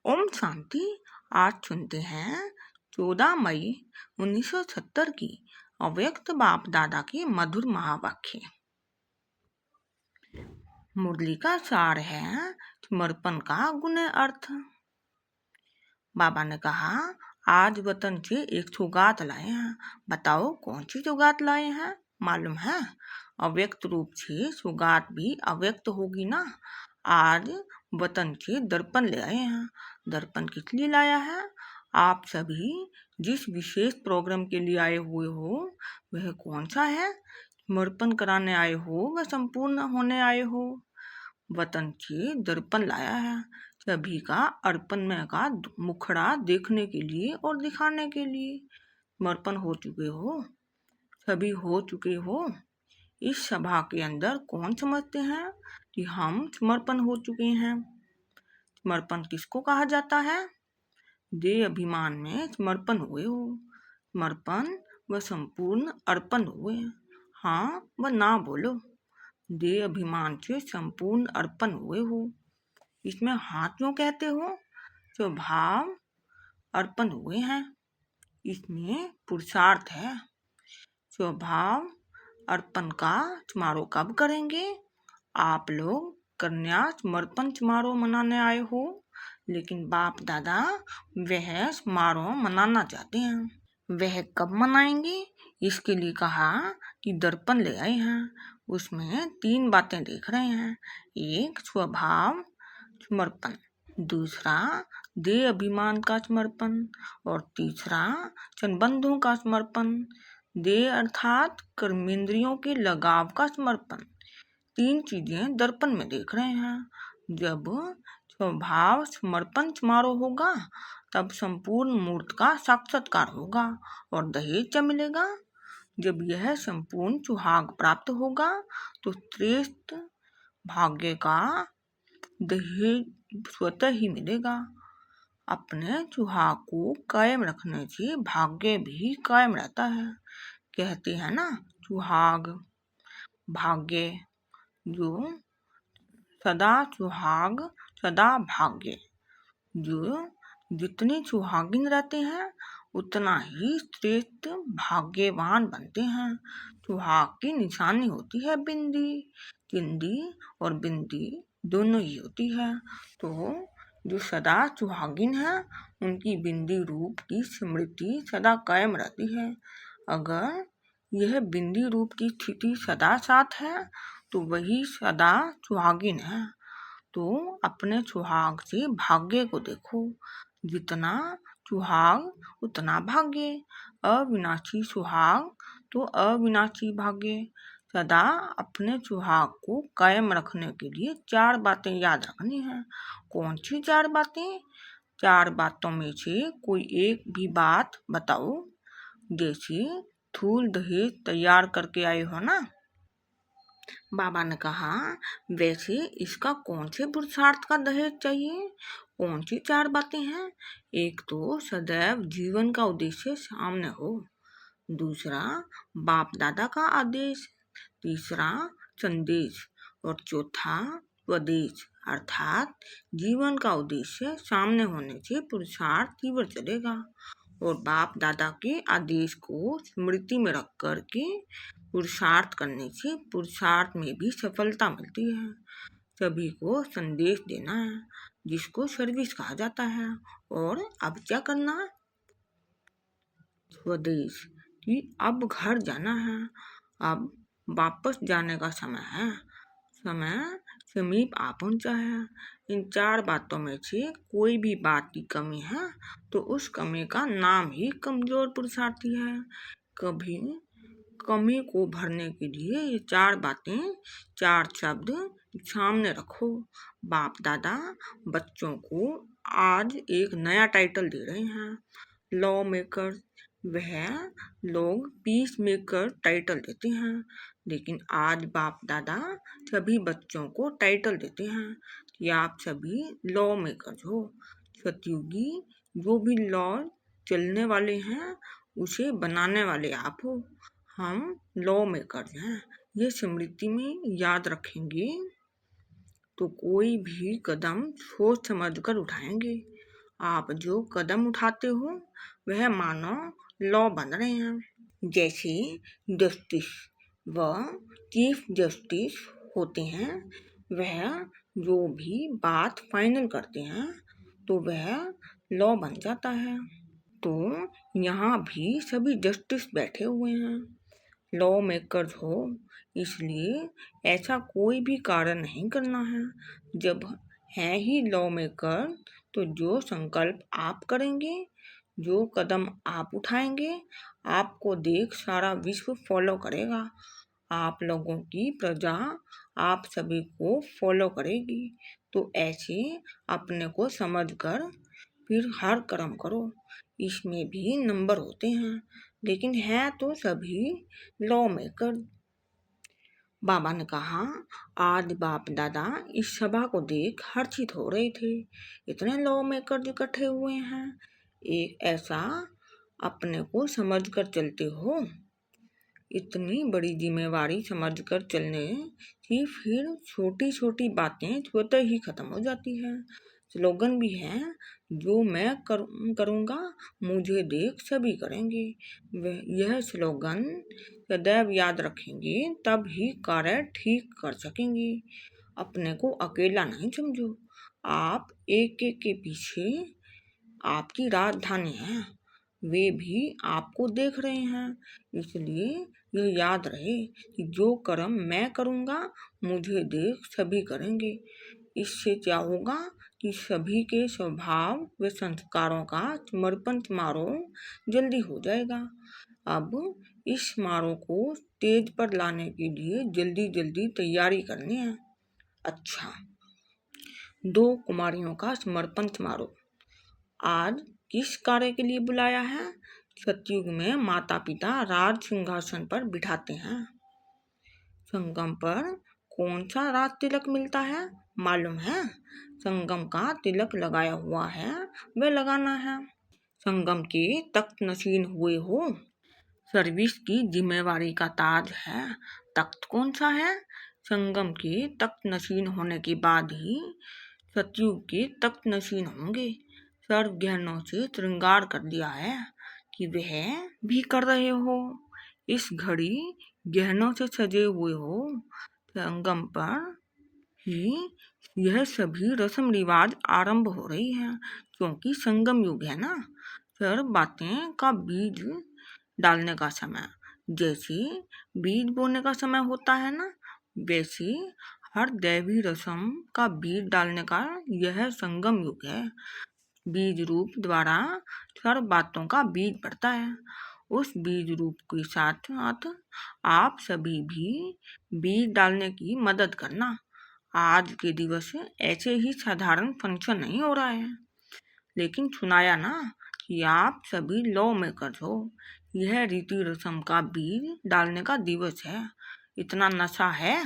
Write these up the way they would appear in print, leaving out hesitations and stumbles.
ओम शांति। आज सुनते हैं 14 मई 1970 की अव्यक्त बाप दादा की मधुर महावाक्य। मुरली का सार है समर्पण का गुण अर्थ। बाबा ने कहा, आज वतन से एक सौगात लाए हैं। बताओ कौन सी सौगात लाए हैं? मालूम है? अव्यक्त रूप से सौगात भी अव्यक्त होगी ना। आज वतन से दर्पण ले आए हैं। दर्पण किस लिए लाया है? आप सभी जिस विशेष प्रोग्राम के लिए आए हुए हो वह कौन सा है? समर्पण कराने आए हो व संपूर्ण होने आए हो? वतन से दर्पण लाया है सभी का अर्पण में का मुखड़ा देखने के लिए और दिखाने के लिए। समर्पण हो चुके हो, सभी हो चुके हो। इस सभा के अंदर कौन समझते हैं कि हम समर्पण हो चुके हैं? समर्पण किसको कहा जाता है? देह अभिमान में समर्पण हुए हो। समर्पण व संपूर्ण अर्पण हुए। हाँ व ना बोलो। देह अभिमान से संपूर्ण अर्पण हुए हो। इसमें हाँ क्यों कहते हो? स्वभाव अर्पण हुए हैं। इसमें पुरुषार्थ है। स्वभाव अर्पण का समारोह कब करेंगे? आप लोग कन्या समर्पण समारोह मनाने आए हो, लेकिन बाप दादा वह समारोह मनाना चाहते हैं। वह कब मनाएंगे? इसके लिए कहा कि दर्पण ले आए हैं। उसमें 3 बातें देख रहे हैं। एक स्वभाव समर्पण, दूसरा देह अभिमान का समर्पण और तीसरा संबंधों का समर्पण। देह अर्थात कर्मेंद्रियों के लगाव का समर्पण। 3 चीजें दर्पण में देख रहे हैं। जब स्वभाव समर्पण समारोह होगा तब संपूर्ण मूर्त का साक्षात्कार होगा और दहेज मिलेगा। जब यह संपूर्ण सुहाग प्राप्त होगा तो श्रेष्ठ भाग्य का दहेज स्वतः ही मिलेगा। अपने सुहाग को कायम रखने से भाग्य भी कायम रहता है। कहते हैं ना, सुहाग भाग्य। जो सदा सुहाग सदा भाग्य। जो जितने सुहागिन रहते हैं उतना ही श्रेष्ठ भाग्यवान बनते हैं। सुहाग की निशानी होती है बिंदी। बिंदी और बिंदी दोनों ही होती है। तो जो सदा सुहागिन है उनकी बिंदी रूप की स्मृति सदा कायम रहती है। अगर यह बिंदी रूप की स्थिति सदा साथ है तो वही सदा सुहागिन है। तो अपने सुहाग से भाग्य को देखो। जितना सुहाग उतना भाग्य। अविनाशी सुहाग तो अविनाशी भाग्य। सदा अपने सुहाग को कायम रखने के लिए 4 बातें याद रखनी है। कौन सी 4 बातें? 4 बातों में से कोई एक भी बात बताओ। जैसे थूल दहेज तैयार करके आए हो ना। बाबा ने कहा, वैसे इसका कौन से पुरुषार्थ का दहेज चाहिए? कौन सी 4 बातें हैं? एक तो सदैव जीवन का उद्देश्य सामने हो। दूसरा बाप दादा का आदेश। तीसरा संदेश। और चौथा स्वदेश अर्थात जीवन का उद्देश्य सामने होने से पुरुषार्थ तीव्र चलेगा। और बाप दादा के आदेश को स्मृति में रख कर के पुरुषार्थ करने से पुरुषार्थ में भी सफलता मिलती है। सभी को संदेश देना है, जिसको सर्विस कहा जाता है। और अब क्या करना? स्वदेश कि अब घर जाना है। अब वापस जाने का समय है। समय समीप आ पहुंचा है। इन 4 बातों में से कोई भी बात की कमी है तो उस कमी का नाम ही कमजोर पुरुषार्थी है। कभी कमी को भरने के लिए ये 4 बातें 4 शब्द सामने रखो। बाप दादा बच्चों को आज एक नया टाइटल दे रहे हैं, लॉ मेकर। वह लोग पीस मेकर टाइटल देते हैं, लेकिन आज बाप दादा सभी बच्चों को टाइटल देते हैं कि आप सभी लॉ मेकर हो। सतयुगी जो भी लॉ चलने वाले हैं उसे बनाने वाले आप हो। हम लॉ मेकर हैं। ये स्मृति में याद रखेंगे तो कोई भी कदम सोच समझ कर उठाएंगे। आप जो कदम उठाते हो वह मानो लॉ बन रहे हैं। जैसे जस्टिस व चीफ जस्टिस होते हैं, वह जो भी बात फाइनल करते हैं तो वह लॉ बन जाता है। तो यहाँ भी सभी जस्टिस बैठे हुए हैं, लॉ मेकर्स हो, इसलिए ऐसा कोई भी कार्य नहीं करना है। जब है ही लॉ मेकर, तो जो संकल्प आप करेंगे, जो कदम आप उठाएंगे, आपको देख सारा विश्व फॉलो करेगा। आप लोगों की प्रजा आप सभी को फॉलो करेगी। तो ऐसे अपने को समझकर फिर हर कर्म करो। इसमें भी नंबर होते हैं, लेकिन है तो सभी लॉ मेकर। बाबा ने कहा, आज बाप दादा इस सभा को देख हर्षित हो रहे थे। इतने लॉ मेकर इकट्ठे हुए हैं, एक ऐसा अपने को समझकर चलते हो। इतनी बड़ी जिम्मेवारी समझकर चलने की फिर छोटी छोटी बातें स्वतः ही खत्म हो जाती है। स्लोगन भी है, जो मैं करूँगा मुझे देख सभी करेंगे। यह स्लोगन सदैव याद रखेंगे, तब ही कार्य ठीक कर सकेंगे। अपने को अकेला नहीं समझो, आप एक एक के पीछे आपकी राजधानी है, वे भी आपको देख रहे हैं। इसलिए यह याद रहे कि जो कर्म मैं करूँगा मुझे देख सभी करेंगे। इससे क्या होगा कि सभी के स्वभाव व संस्कारों का समर्पण समारोह जल्दी हो जाएगा। अब इस समारोह को स्टेज पर लाने के लिए जल्दी जल्दी तैयारी करनी है। अच्छा, 2 कुमारियों का समर्पण समारोह आज किस कार्य के लिए बुलाया है? सतयुग में माता पिता राज सिंहासन पर बिठाते हैं। संगम पर कौन सा राज तिलक मिलता है मालूम है? संगम का तिलक लगाया हुआ है, वह लगाना है। संगम के तख्त नशीन हुए हो, सर्विस की जिम्मेवारी का ताज है। तख्त कौन सा है? संगम के तख्त नशीन होने के बाद ही सतयुग के तख्त नशीन होंगे। सर्व गहनों से श्रृंगार कर दिया है कि वह भी कर रहे हो। इस घड़ी गहनों से सजे हुए हो। संगम पर ही यह सभी रस्म रिवाज आरंभ हो रही है, क्योंकि संगम युग है ना। सर्व बातें का बीज डालने का समय, जैसे बीज बोने का समय होता है ना, वैसे हर दैवी रस्म का बीज डालने का यह संगम युग है। बीज रूप द्वारा सर्व बातों का बीज पड़ता है। उस बीज रूप के साथ साथ आप सभी भी बीज डालने की मदद करना। आज के दिवस ऐसे ही साधारण फंक्शन नहीं हो रहा है, लेकिन सुनाया ना कि आप सभी लॉ मेकर्स हो। यह रीति रस्म का बीज डालने का दिवस है। इतना नशा है,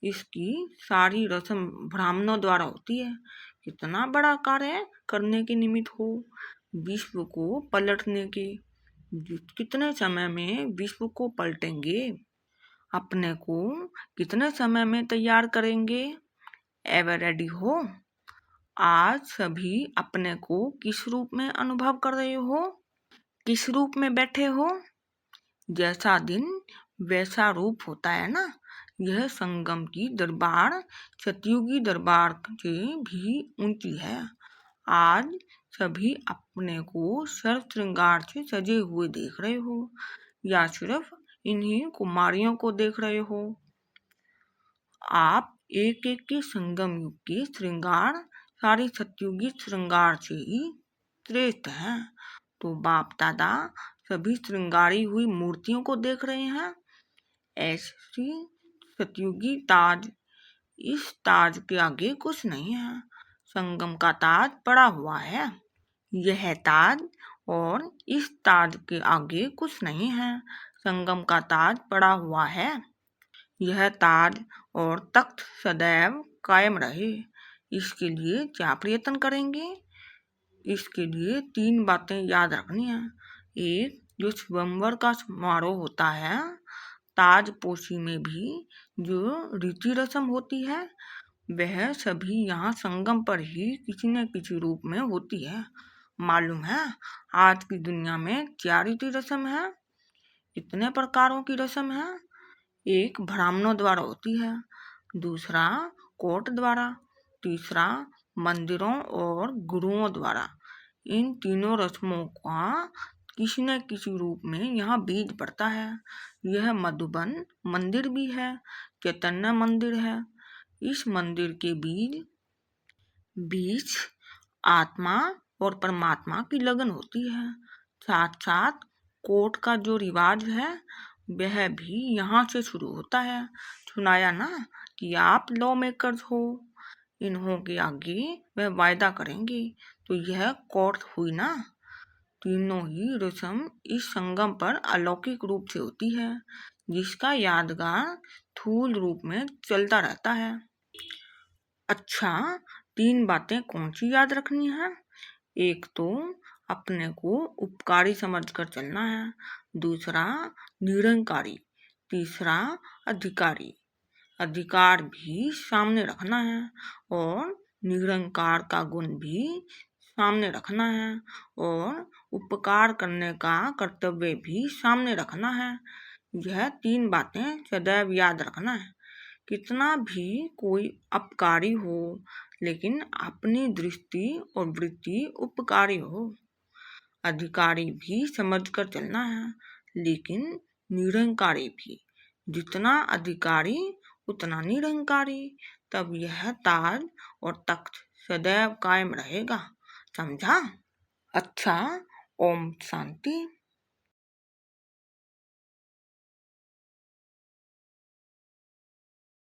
इसकी सारी रस्म ब्राह्मणों द्वारा होती है। कितना बड़ा कार्य करने के निमित्त हो, विश्व को पलटने के। कितने समय में विश्व को पलटेंगे, अपने को कितने समय में तैयार करेंगे। एवर रेडी हो? आज सभी अपने को किस रूप में अनुभव कर रहे हो, किस रूप में बैठे हो? जैसा दिन वैसा रूप होता है ना। यह संगम की दरबार सतयुगी दरबार से भी ऊंची है। आज सभी अपने को सर्व श्रृंगार से सजे हुए देख रहे हो, या सिर्फ इन्हीं कुमारियों को देख रहे हो? आप एक एक के संगम युग के श्रृंगार सारी सतयुगी श्रृंगार से ही श्रेष्ठ हैं। तो बाप दादा सभी श्रृंगारी हुई मूर्तियों को देख रहे हैं। ऐसी सतयुगी ताज, इस ताज के आगे कुछ नहीं है। संगम का ताज पड़ा हुआ है, यह ताज और इस ताज के आगे कुछ नहीं है। संगम का ताज पड़ा हुआ है, यह ताज और तख्त सदैव कायम रहे। इसके लिए क्या प्रयत्न करेंगे? इसके लिए 3 बातें याद रखनी है। एक, जो स्वयंवर का समारोह होता है, ताजपोशी में भी जो रीति रस्म होती है, वह सभी यहाँ संगम पर ही किसी न किसी रूप में होती है। मालूम है आज की दुनिया में क्या रीति रस्म है? इतने प्रकारों की रस्म है। एक ब्राह्मणों द्वारा होती है, दूसरा कोर्ट द्वारा, तीसरा मंदिरों और गुरुओं द्वारा। इन तीनों रस्मों का किसी न किसी रूप में यहाँ बीज पड़ता है। यह मधुबन मंदिर भी है, चैतन्य मंदिर है। इस मंदिर के बीच आत्मा और परमात्मा की लगन होती है। साथ साथ कोर्ट का जो रिवाज है वह भी यहाँ से शुरू होता है। सुनाया ना कि आप लॉ मेकर्स हो, इन्हों के आगे वह वायदा करेंगे, तो यह कोर्ट हुई ना। तीनों ही रस्म इस संगम पर अलौकिक रूप से होती है, जिसका यादगार स्थूल रूप में चलता रहता है। अच्छा, 3 बातें कौन सी याद रखनी है? एक तो अपने को उपकारी समझकर चलना है, दूसरा निरंकारी, तीसरा अधिकारी। अधिकार भी सामने रखना है और निरंकार का गुण भी सामने रखना है और उपकार करने का कर्तव्य भी सामने रखना है। यह 3 बातें सदैव याद रखना है। कितना भी कोई अपकारी हो, लेकिन अपनी दृष्टि और वृत्ति उपकारी हो। अधिकारी भी समझकर चलना है, लेकिन निरंकारी भी। जितना अधिकारी उतना निरंकारी, तब यह ताज और तख्त सदैव कायम रहेगा। समझा? अच्छा, ओम शांति।